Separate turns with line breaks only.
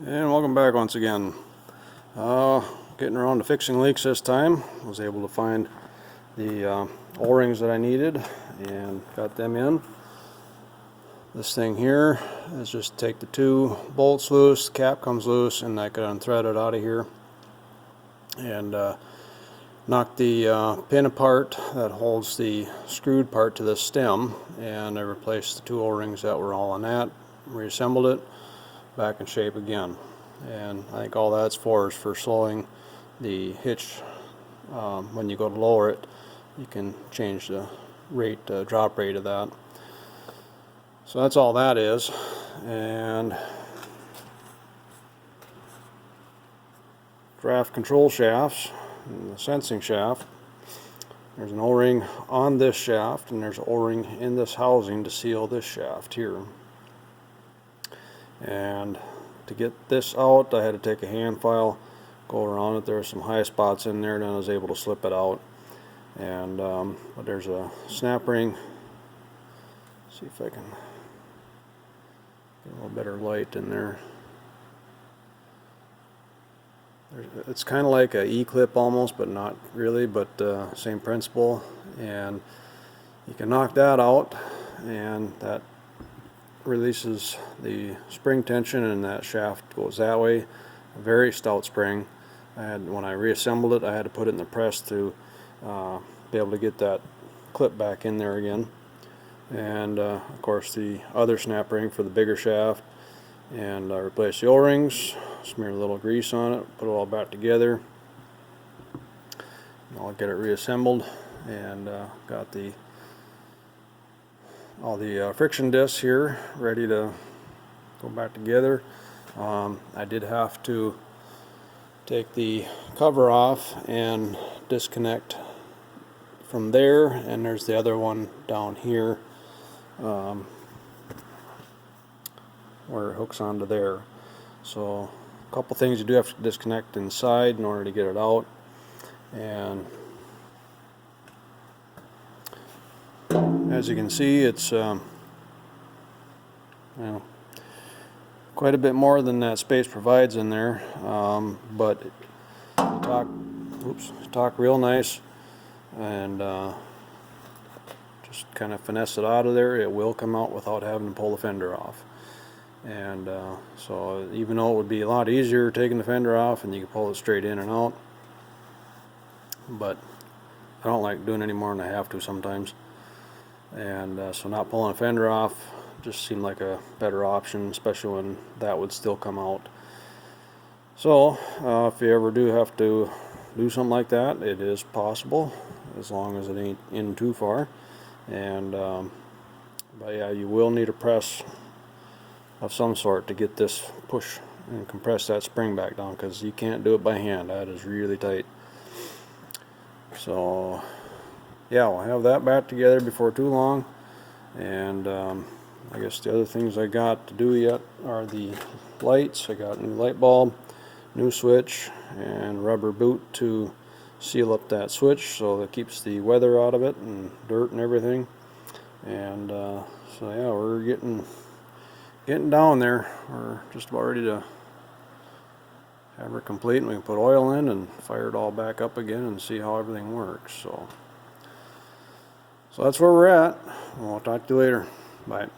And welcome back once again. Getting around to fixing leaks this time. I was able to find the O-rings that I needed and got them in. This thing here is just take the two bolts loose, the cap comes loose, and I could unthread it out of here and knock the pin apart that holds the screwed part to the stem, and I replaced the two O-rings that were all on that, reassembled it back in shape again. And I think all that's for is for slowing the hitch. When you go to lower it, you can change the rate, drop rate of that. So that's all that is. And draft control shafts and the sensing shaft. There's an O-ring on this shaft, and there's an O-ring in this housing to seal this shaft here. And to get this out, I had to take a hand file, go around it. There were some high spots in there, and I was able to slip it out. And but there's a snap ring. See if I can get a little better light in there. It's kind of like a E-clip almost, but not really, but same principle. And you can knock that out, and that releases the spring tension, and that shaft goes that way. A very stout spring. When I reassembled it, I had to put it in the press to be able to get that clip back in there again. And of course the other snap ring for the bigger shaft, and I replaced the O-rings, smeared a little grease on it, put it all back together. And I'll get it reassembled, and got all the friction discs here ready to go back together. I did have to take the cover off and disconnect from there, and there's the other one down here where it hooks onto there. So a couple things you do have to disconnect inside in order to get it out. And as you can see, it's quite a bit more than that space provides in there, but talk real nice, and just kind of finesse it out of there. It will come out without having to pull the fender off. And so even though it would be a lot easier taking the fender off and you can pull it straight in and out, but I don't like doing any more than I have to sometimes. And so not pulling a fender off just seemed like a better option, especially when that would still come out. So if you ever do have to do something like that, it is possible, as long as it ain't in too far. And but yeah, you will need a press of some sort to get this push and compress that spring back down, because you can't do it by hand. That is really tight. So yeah, we'll have that back together before too long. And I guess the other things I got to do yet are the lights. I got a new light bulb, new switch, and rubber boot to seal up that switch so that keeps the weather out of it and dirt and everything. And so yeah, we're getting down there. We're just about ready to have her complete, and we can put oil in and fire it all back up again and see how everything works. So that's where we're at. I'll talk to you later. Bye.